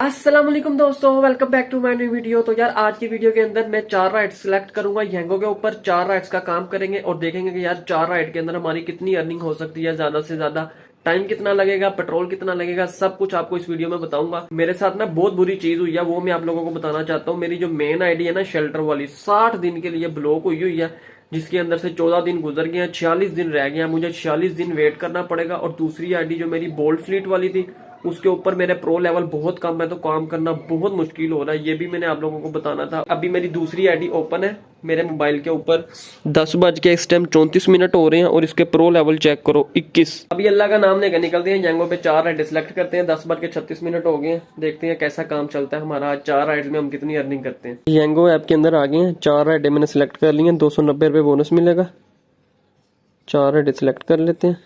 अस्सलाम वालेकुम दोस्तों, welcome back to my new video. तो यार आज की वीडियो के अंदर मैं 4 राइड सिलेक्ट करूंगा यंगो के ऊपर। 4 राइड्स का काम करेंगे और देखेंगे कि यार 4 राइड के अंदर हमारी कितनी अर्निंग हो सकती है, ज्यादा से ज्यादा टाइम कितना लगेगा, पेट्रोल कितना लगेगा, सब कुछ आपको इस वीडियो में बताऊंगा। मेरे साथ ना बहुत बुरी चीज हुई है, वो मैं आप लोगों को बताना चाहता हूँ। मेरी जो मेन आईडी है ना शेल्टर वाली, 60 दिन के लिए ब्लॉक हुई है, जिसके अंदर से 14 दिन गुजर गए हैं, 46 दिन रह गए हैं। मुझे 46 दिन वेट करना पड़ेगा। और दूसरी आईडी जो मेरी बोल्ड फ्लीट वाली थी, उसके ऊपर मेरे प्रो लेवल बहुत कम है, तो काम करना बहुत मुश्किल हो रहा है। ये भी मैंने आप लोगों को बताना था। अभी मेरी दूसरी आईडी ओपन है मेरे मोबाइल के ऊपर। 10 बज के इस टाइम 34 मिनट हो रहे हैं और इसके प्रो लेवल चेक करो 21। अभी अल्लाह का नाम लेकर निकलते हैं, यंगो पे 4 राइड सिलेक्ट करते हैं। 10 बज के 36 मिनट हो गए हैं। देखते हैं कैसा काम चलता है हमारा। आज 4 राइड्स में हम कितनी अर्निंग करते हैं। यंगो ऐप के अंदर आ गए हैं। 4 राइडें मैंने सिलेक्ट कर ली हैं। 290 रुपये बोनस मिलेगा। 4 राइडें सिलेक्ट कर लेते हैं।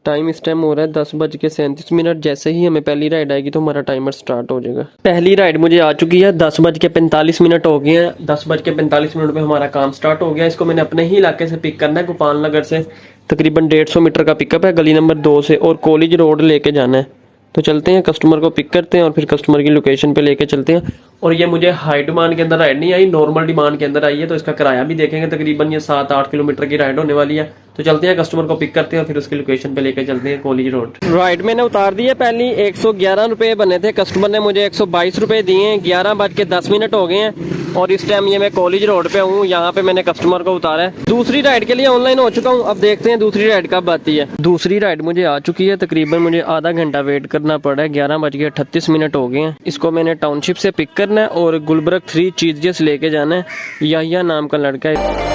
टाइम इस टाइम हो रहा है 10 बज के 37 मिनट। जैसे ही हमें पहली राइड आएगी तो हमारा टाइमर स्टार्ट हो जाएगा। पहली राइड मुझे आ चुकी है। 10 बज के 45 मिनट हो गए हैं। 10 बज के 45 मिनट पे हमारा काम स्टार्ट हो गया। इसको मैंने अपने ही इलाके से पिक करना है, गोपाल नगर से। तकरीबन 150 मीटर का पिकअप है, गली नंबर 2 से, और कॉलेज रोड लेके जाना है। तो चलते हैं, कस्टमर को पिक करते हैं और फिर कस्टमर की लोकेशन पे लेके चलते हैं। और ये मुझे हाई डिमांड के अंदर राइड नहीं आई, नॉर्मल डिमांड के अंदर आई है। तो इसका किराया भी देखेंगे। तकरीबन ये 7-8 किलोमीटर की राइड होने वाली है। तो चलते हैं, कस्टमर को पिक करते हैं, फिर उसकी लोकेशन पे लेके चलते हैं, कॉलेज रोड। राइड मैंने उतार दी है। पहली 111 रुपये बने थे, कस्टमर ने मुझे 122 रुपये दिए हैं। 11 बज के 10 मिनट हो गए हैं और इस टाइम ये मैं कॉलेज रोड पे हूँ। यहाँ पे मैंने कस्टमर को उतारा है। दूसरी राइड के लिए ऑनलाइन हो चुका हूँ। अब देखते हैं दूसरी राइड कब आती है। दूसरी राइड मुझे आ चुकी है। तकरीबन मुझे आधा घंटा वेट करना पड़ा है। 11 बज के 38 मिनट हो गए हैं। इसको मैंने टाउनशिप से पिक करना है और गुलबर्ग 3 चीज़ लेके जाना है। यहिया नाम का लड़का है।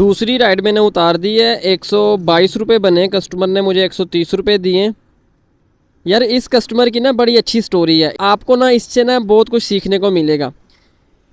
दूसरी राइड मैंने उतार दी है। 122 रुपये बने। कस्टमर ने मुझे 130 रुपये दिए। यार इस कस्टमर की ना बड़ी अच्छी स्टोरी है। आपको ना इससे ना बहुत कुछ सीखने को मिलेगा।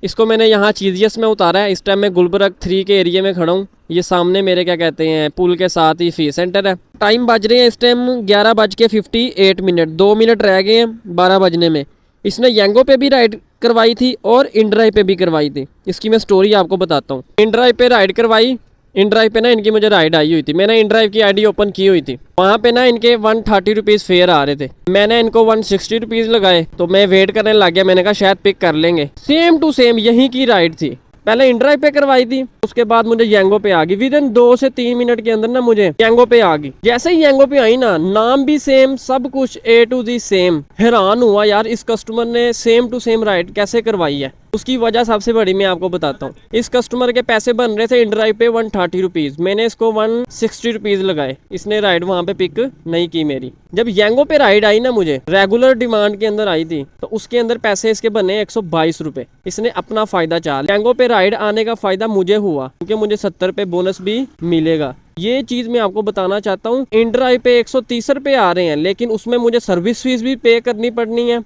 इसको मैंने यहाँ चीजियस में उतारा है। इस टाइम मैं गुलबर्ग 3 के एरिया में खड़ा हूँ। ये सामने मेरे क्या कहते हैं पुल के साथ ही फी सेंटर है। टाइम बज रहे हैं इस टाइम 11 बज के 58 मिनट। 2 मिनट रह गए हैं 12 बजने में। इसने यंगो पे भी राइड करवाई थी और इनड्राइव पे भी करवाई थी। इसकी मैं स्टोरी आपको बताता हूँ। इनड्राइव पे राइड करवाई। इनड्राइव पे ना इनकी मुझे राइड आई हुई थी। मैंने इनड्राइव की आईडी ओपन की हुई थी। वहाँ पे ना इनके 130 रुपीज़ फेयर आ रहे थे। मैंने इनको 160 रुपीज़ लगाए तो मैं वेट करने लग गया। मैंने कहा शायद पिक कर लेंगे। सेम टू सेम यहीं की राइड थी। पहले इनड्राइव पे करवाई थी, उसके बाद मुझे यंगो पे आ गई। विद इन 2 से 3 मिनट के अंदर ना मुझे यंगो पे आ गई। जैसे ही यंगो पे आई ना, नाम भी सेम, सब कुछ A to Z सेम। हैरान हुआ यार, इस कस्टमर ने सेम टू सेम राइड कैसे करवाई है। उसकी वजह सबसे बड़ी मैं आपको बताता हूँ। इस कस्टमर के पैसे बन रहे थे इनड्राइव पे 130 रुपीज़। मैंने इसको 160 रुपीज़ लगाए। इसने राइड वहाँ पे पिक नहीं की मेरी। जब यंगो पे राइड आई ना, मुझे रेगुलर डिमांड के अंदर आई थी, तो उसके अंदर पैसे इसके बने 122 रुपये। इसने अपना फायदा चाहा। यंगो पे राइड आने का फायदा मुझे हुआ क्योंकि मुझे 70 रुपये बोनस भी मिलेगा। ये चीज मैं आपको बताना चाहता हूँ। इनड्राइव पे 130 रुपये आ रहे हैं, लेकिन उसमें मुझे सर्विस फीस भी पे करनी पड़नी है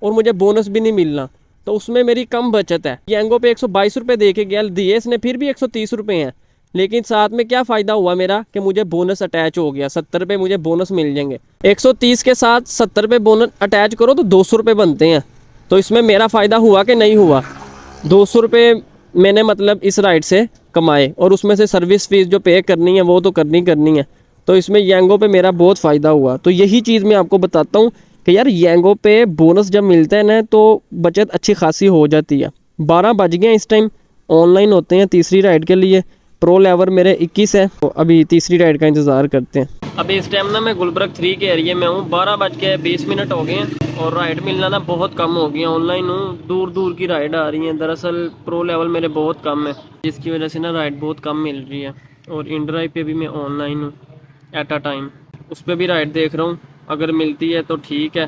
और मुझे बोनस भी नहीं मिलना। तो उसमें मेरी कम बचत है। यंगो पे 122 रुपये दे के गया, दिए इसने फिर भी 130 रुपये हैं। लेकिन साथ में क्या फ़ायदा हुआ मेरा कि मुझे बोनस अटैच हो गया। 70 रुपये मुझे बोनस मिल जाएंगे। 130 के साथ 70 रुपये बोनस अटैच करो तो 200 रुपये बनते हैं। तो इसमें मेरा फ़ायदा हुआ कि नहीं हुआ। 200 रुपये मैंने मतलब इस राइड से कमाए और उसमें से सर्विस फीस जो पे करनी है वो तो करनी है। तो इसमें यंगो पे मेरा बहुत फ़ायदा हुआ। तो यही चीज़ मैं आपको बताता हूँ कि यार यंगो पे बोनस जब मिलता है ना तो बचत अच्छी खासी हो जाती है। 12 बज गए इस टाइम। ऑनलाइन होते हैं तीसरी राइड के लिए। प्रो लेवल मेरे 21 है। तो अभी तीसरी राइड का इंतज़ार करते हैं। अभी इस टाइम ना मैं गुलबर्ग 3 के एरिया में हूँ। 12 बज के 20 मिनट हो गए हैं और राइड मिलना ना बहुत कम हो गई है। ऑनलाइन हूँ, दूर दूर की राइड आ रही है। दरअसल प्रो लेवल मेरे बहुत कम है, जिसकी वजह से ना राइड बहुत कम मिल रही है। और इनड्राइव पे भी मैं ऑनलाइन हूँ एट अ टाइम। उस पर भी राइड देख रहा हूँ, अगर मिलती है तो ठीक है,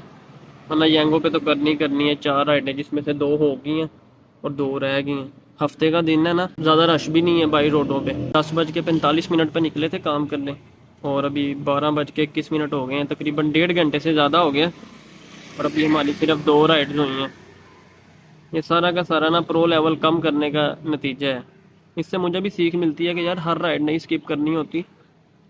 वरना यंगो पे तो करनी है। 4 राइडें जिसमें से 2 हो गई हैं और 2 रह गई हैं। हफ्ते का दिन है ना, ज़्यादा रश भी नहीं है बाई रोडों पे। 10 बज के 45 मिनट पे निकले थे काम करने और अभी 12 बज के 21 मिनट हो गए हैं। तकरीबन 1.5 घंटे से ज़्यादा हो गया और अभी हमारी सिर्फ 2 राइड्स हुई हैं। ये सारा का सारा ना प्रो लेवल कम करने का नतीजा है। इससे मुझे भी सीख मिलती है कि यार हर राइड नहीं स्किप करनी होती,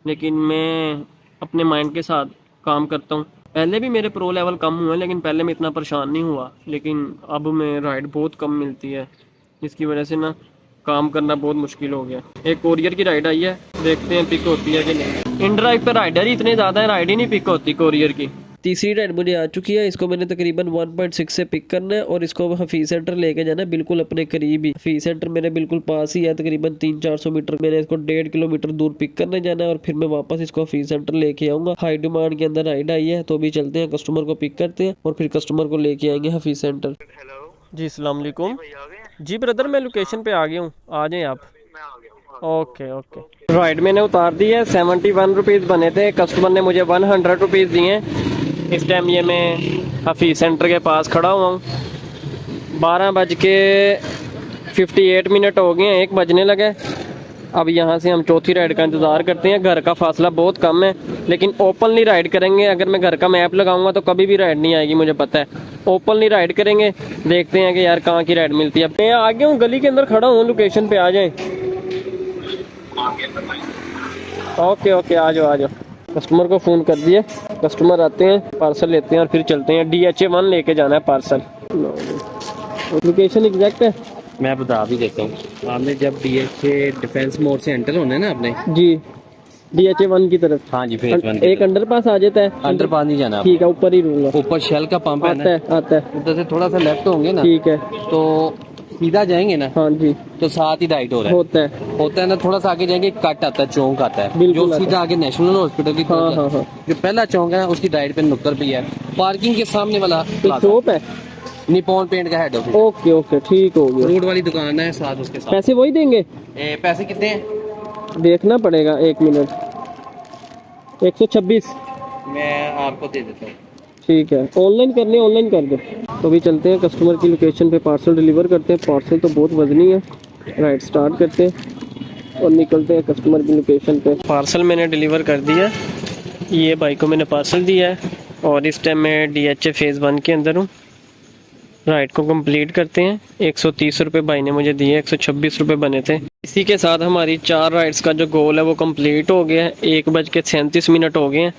लेकिन मैं अपने माइंड के साथ काम करता हूँ। पहले भी मेरे प्रो लेवल कम हुए, लेकिन पहले मैं इतना परेशान नहीं हुआ, लेकिन अब मैं राइड बहुत कम मिलती है, जिसकी वजह से ना काम करना बहुत मुश्किल हो गया। एक कोरियर की राइड आई है, देखते हैं पिक होती है कि नहीं। इन ड्राइव पे राइडर ही इतने ज़्यादा है, राइड ही नहीं पिक होती कोरियर की। तीसरी राइड मुझे आ चुकी है, इसको मैंने तकरीबन 1.6 से पिक करना है और इसको हफीज़ सेंटर लेके जाना है, बिल्कुल अपने करीब ही। हफीज़ सेंटर मेरे बिल्कुल पास ही है, तकरीबन 300-400 मीटर। मैंने इसको 1.5 किलोमीटर दूर पिक करने जाना है और फिर मैं वापस इसको हफीज़ सेंटर लेके आऊँगा। हाई डिमांड के अंदर राइड आई है, तो भी चलते हैं, कस्टमर को पिक करते हैं और फिर कस्टमर को लेके आएंगे हफीज़ सेंटर। जी अस्सलाम वालेकुम। जी ब्रदर, मैं लोकेशन पे आ गया हूँ, आ जाएँ आप। Okay okay. राइड मैंने उतार दी है, 71 रुपीज़ बने थे, कस्टमर ने मुझे 100 रुपीज़ दिए हैं। इस टाइम ये मैं हफीज़ सेंटर के पास खड़ा हुआ हूँ। 12:58 हो गए हैं, 1 बजने लगे। अब यहाँ से हम चौथी राइड का इंतज़ार करते हैं। घर का फासला बहुत कम है, लेकिन ओपनली राइड करेंगे। अगर मैं घर का मैप लगाऊंगा तो कभी भी राइड नहीं आएगी, मुझे पता है। ओपनली राइड करेंगे, देखते हैं कि यार कहाँ की राइड मिलती है। मैं आ गया हूँ, गली के अंदर खड़ा हूँ, लोकेशन पे आ जाएं। ओके ओके, आ जाओ आ जाओ। कस्टमर को फ़ोन कर दिया, कस्टमर आते हैं, पार्सल लेते हैं और फिर चलते हैं। DHA 1 लेके जाना है पार्सल। लोकेशन एग्जैक्ट है, मैं बता भी देता हूँ। आपने जब DHA डिफेंस मोड से एंटर होना है ना आपने जी, DHA 1 की तरफ। हाँ जी, फेज 1 एक अंडर पास आ जाता है। अंडर पास नहीं जाना, ठीक है, ऊपर ही रहूंगा। ऊपर शेल का पंप है आता ना, है आता है। उधर से थोड़ा सा लेफ्ट होंगे ना, ठीक है, तो सीधा जाएंगे ना, हाँ जी, तो साथ ही राइट हो रहा होता है ना। थोड़ा सा आगे जाएंगे, कट आता है, चौक आता है, बिल्कुल जो आता सीधा आगे नेशनल हॉस्पिटल की हाँ तरफ हाँ हाँ। जो पहला चौक है ना, उसकी राइट पे नुक्कड़ भी है, पार्किंग के सामने वाला एक शॉप है, निपॉन पेंट का हेड ऑफिस। ओके ओके, ठीक हो गया। फ्रूट वाली दुकान है साथ, उसके साथ। पैसे वही देंगे? पैसे कितने हैं? देखना पड़ेगा, 1 मिनट। 126 मैं आपको दे देता हूँ। ठीक है, ऑनलाइन करने, ऑनलाइन कर दो। तो भी चलते हैं कस्टमर की लोकेशन पे, पार्सल डिलीवर करते हैं। पार्सल तो बहुत वजनी है। राइट स्टार्ट करते हैं और निकलते हैं कस्टमर की लोकेशन पे। पार्सल मैंने डिलीवर कर दिया, ये भाई को मैंने पार्सल दिया है और इस टाइम मैं DHA फेज़ 1 के अंदर हूँ। राइड को कंप्लीट करते हैं। 130 रुपये भाई ने मुझे दिए, 126 रुपये बने थे। इसी के साथ हमारी 4 राइड्स का जो गोल है वो कंप्लीट हो गया है। 1:37 हो गए हैं।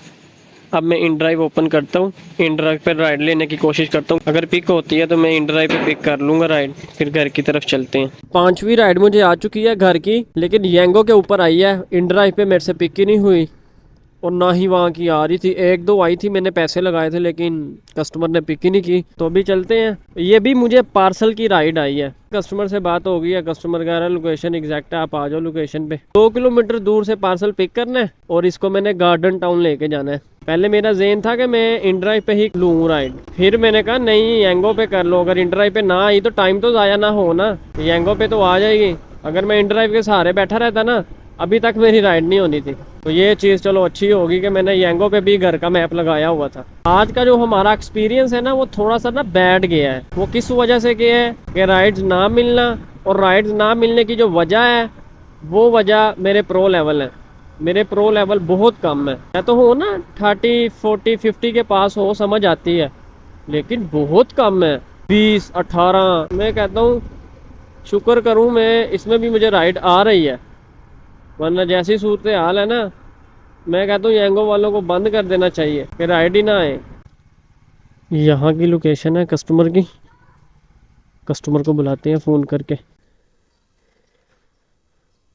अब मैं इन ड्राइव ओपन करता हूँ, इन ड्राइव पर राइड लेने की कोशिश करता हूँ। अगर पिक होती है तो मैं इन ड्राइव पे पिक कर लूँगा राइड, फिर घर की तरफ चलते हैं। 5वीं राइड मुझे आ चुकी है घर की, लेकिन येंगो के ऊपर आई है। इन ड्राइव पे मेरे से पिक ही नहीं हुई और ना ही वहाँ की आ रही थी। 1-2 आई थी, मैंने पैसे लगाए थे, लेकिन कस्टमर ने पिक ही नहीं की। तो अभी चलते हैं। ये भी मुझे पार्सल की राइड आई है। कस्टमर से बात हो गई है, कस्टमर कह रहा है लोकेशन एग्जैक्ट है, आप आ जाओ लोकेशन पे। 2 किलोमीटर दूर से पार्सल पिक करना है और इसको मैंने गार्डन टाउन लेके जाना है। पहले मेरा ज़हन था कि मैं इन ड्राइव पे ही लूँ राइड, फिर मैंने कहा नहीं, येंगो पे कर लो। अगर इन ड्राइव पे ना आई तो टाइम तो ज़ाया ना हो ना, येंगो पे तो आ जाएगी। अगर मैं इन ड्राइव के सहारे बैठा रहता ना, अभी तक मेरी राइड नहीं होनी थी। तो ये चीज़ चलो अच्छी होगी कि मैंने येंगो पे भी घर का मैप लगाया हुआ था। आज का जो हमारा एक्सपीरियंस है ना, वो थोड़ा सा ना बैठ गया है। वो किस वजह से गया है कि राइड्स ना मिलना, और राइड्स ना मिलने की जो वजह है वो वजह मेरे प्रो लेवल है। मेरे प्रो लेवल बहुत कम है। मैं तो हूँ ना 30, 40, 50 के पास हो, समझ आती है, लेकिन बहुत कम है। 20, 18। मैं कहता हूँ शुक्र करूँ मैं, इसमें भी मुझे राइड आ रही है, वरना जैसी सूरत हाल है ना, मैं कहता हूँ येंगो वालों को बंद कर देना चाहिए कि राइड ही ना आए। यहाँ की लोकेशन है कस्टमर की, कस्टमर को बुलाते हैं फ़ोन करके।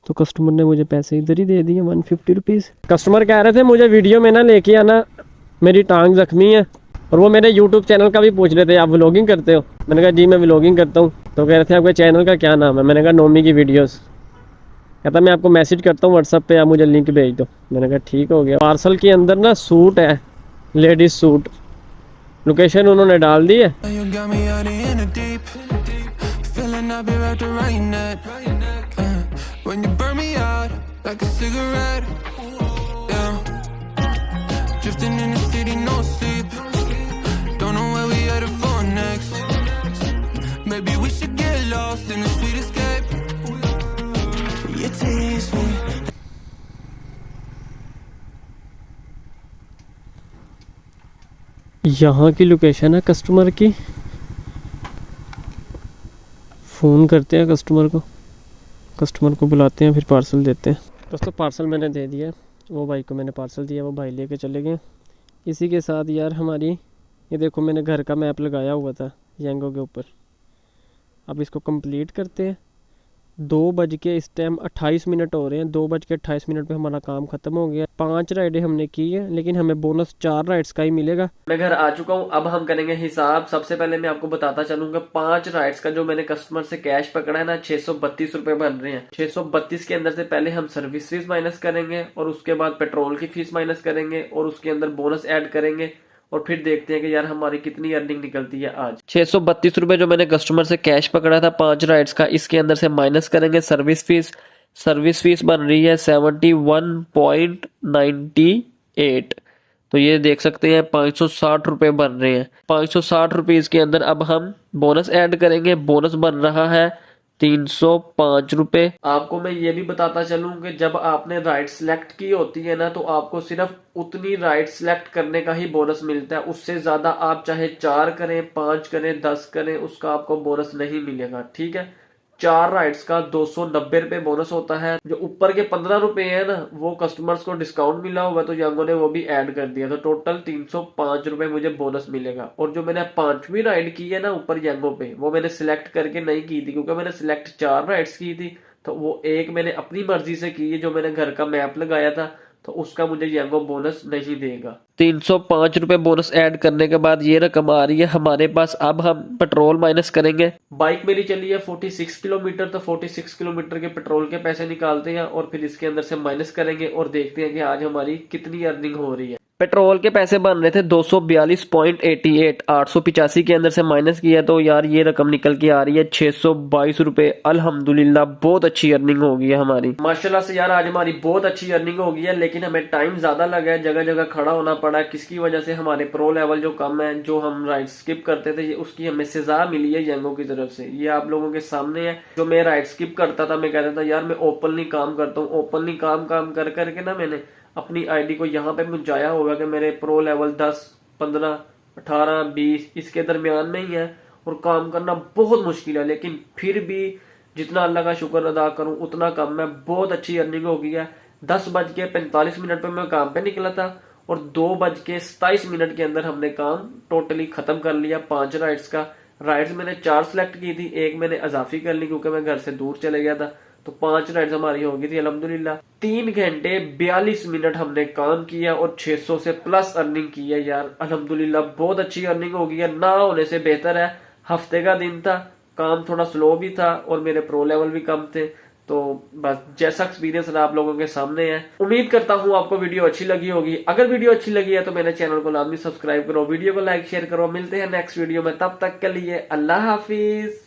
तो कस्टमर ने मुझे पैसे इधर ही दे दिए, 150 रुपीज़। कस्टमर कह रहे थे मुझे वीडियो में ना लेके आना, मेरी टांग जख्मी है। और वो मेरे यूट्यूब चैनल का भी पूछ रहे थे, आप व्लॉगिंग करते हो? मैंने कहा जी मैं व्लॉगिंग करता हूँ। तो कह रहे थे आपके चैनल का क्या नाम है? मैंने कहा नोमी की वीडियोस। कहता मैं आपको मैसेज करता हूँ व्हाट्सएप पे, आप मुझे लिंक भेज दो। मैंने कहा ठीक हो गया। पार्सल के अंदर ना सूट है, लेडीज सूट। लोकेशन उन्होंने डाल दी है। यहाँ की लोकेशन है कस्टमर की, फ़ोन करते हैं कस्टमर को बुलाते हैं, फिर पार्सल देते हैं। दोस्तों पार्सल मैंने दे दिया, वो भाई को मैंने पार्सल दिया, वो भाई लेके चले गए। इसी के साथ यार हमारी ये देखो मैंने घर का मैप लगाया हुआ था येंगो के ऊपर। अब इसको कंप्लीट करते हैं। 2 बज के इस टाइम 28 मिनट हो रहे हैं। 2 बज के 28 मिनट पे हमारा काम ख़त्म हो गया। 5 राइडें हमने की है, लेकिन हमें बोनस 4 राइड्स का ही मिलेगा। मैं घर आ चुका हूँ, अब हम करेंगे हिसाब। सबसे पहले मैं आपको बताता चलूंगा 5 राइड्स का जो मैंने कस्टमर से कैश पकड़ा है ना, 632 रुपए बन रहे हैं। 632 के अंदर से पहले हम सर्विस फीस माइनस करेंगे और उसके बाद पेट्रोल की फीस माइनस करेंगे और उसके अंदर बोनस ऐड करेंगे और फिर देखते हैं कि यार हमारी कितनी अर्निंग निकलती है आज। 632 रुपए जो मैंने कस्टमर से कैश पकड़ा था 5 राइड्स का, इसके अंदर से माइनस करेंगे सर्विस फीस। सर्विस फीस बन रही है 71.98। तो ये देख सकते हैं 560 रुपए बन रहे हैं। 560 रुपीज के अंदर अब हम बोनस ऐड करेंगे। बोनस बन रहा है 305 रुपए। आपको मैं ये भी बताता चलूं कि जब आपने राइड सिलेक्ट की होती है ना, तो आपको सिर्फ उतनी राइड सिलेक्ट करने का ही बोनस मिलता है। उससे ज्यादा आप चाहे 4 करें, 5 करें, 10 करें, उसका आपको बोनस नहीं मिलेगा। ठीक है, 4 राइड्स का 290 रुपए बोनस होता है। जो ऊपर के 15 रुपए है ना, वो कस्टमर्स को डिस्काउंट मिला हुआ, तो यांगो ने वो भी ऐड कर दिया। तो टोटल 305 रुपए मुझे बोनस मिलेगा। और जो मैंने 5वीं राइड की है ना ऊपर यांगो पे, वो मैंने सिलेक्ट करके नहीं की थी, क्योंकि मैंने सिलेक्ट 4 राइड्स की थी। तो वो एक मैंने अपनी मर्जी से की है, जो मैंने घर का मैप लगाया था, तो उसका मुझे यांगो बोनस नहीं देगा। 305 रुपए बोनस ऐड करने के बाद ये रकम आ रही है हमारे पास। अब हम पेट्रोल माइनस करेंगे। बाइक मेरी चली है 46 किलोमीटर, तो 46 किलोमीटर के पेट्रोल के पैसे निकालते हैं और फिर इसके अंदर से माइनस करेंगे और देखते हैं कि आज हमारी कितनी अर्निंग हो रही है। पेट्रोल के पैसे बन रहे थे 242.88, 885 के अंदर से माइनस किया तो यार ये रकम निकल के आ रही है 622 रुपए। अल्हम्दुलिल्लाह बहुत अच्छी अर्निंग हो गई है हमारी, माशाल्लाह से। यार आज हमारी बहुत अच्छी अर्निंग हो गई है, लेकिन हमें टाइम ज्यादा लगा है, जगह जगह खड़ा होना पड़ा है। किसकी वजह से? हमारे प्रो लेवल जो कम है, जो हम राइड स्किप करते थे, उसकी हमें सजा मिली है यांगो की तरफ से। ये आप लोगों के सामने है। जो मैं राइड स्किप करता था, मैं कहता था यार मैं ओपनली काम करता हूँ। ओपनली काम कर करके ना मैंने अपनी आईडी को यहाँ पे पहुंचाया होगा कि मेरे प्रो लेवल 10, 15, 18, 20 इसके दरमियान में ही है और काम करना बहुत मुश्किल है। लेकिन फिर भी जितना अल्लाह का शुक्र अदा करूं उतना कम है। बहुत अच्छी अर्निंग हो गई है। 10:45 पे मैं काम पे निकला था और 2:27 के अंदर हमने काम टोटली खत्म कर लिया 5 राइड्स का। राइड्स मैंने 4 सिलेक्ट की थी, एक मैंने अजाफी कर ली क्योंकि मैं घर से दूर चले गया था। तो 5 राइड्स हमारी हो गई थी अल्हम्दुलिल्लाह। 3 घंटे 42 मिनट हमने काम किया और 600 से प्लस अर्निंग की है यार अल्हम्दुलिल्लाह। बहुत अच्छी अर्निंग हो गई है, ना होने से बेहतर है। हफ्ते का दिन था, काम थोड़ा स्लो भी था और मेरे प्रो लेवल भी कम थे। तो बस जैसा एक्सपीरियंस रहा आप लोगों के सामने है। उम्मीद करता हूँ आपको वीडियो अच्छी लगी होगी। अगर वीडियो अच्छी लगी है तो मेरे चैनल को लाजमी सब्सक्राइब करो, वीडियो को लाइक शेयर करो। मिलते हैं नेक्स्ट वीडियो में, तब तक के लिए अल्लाह हाफिज।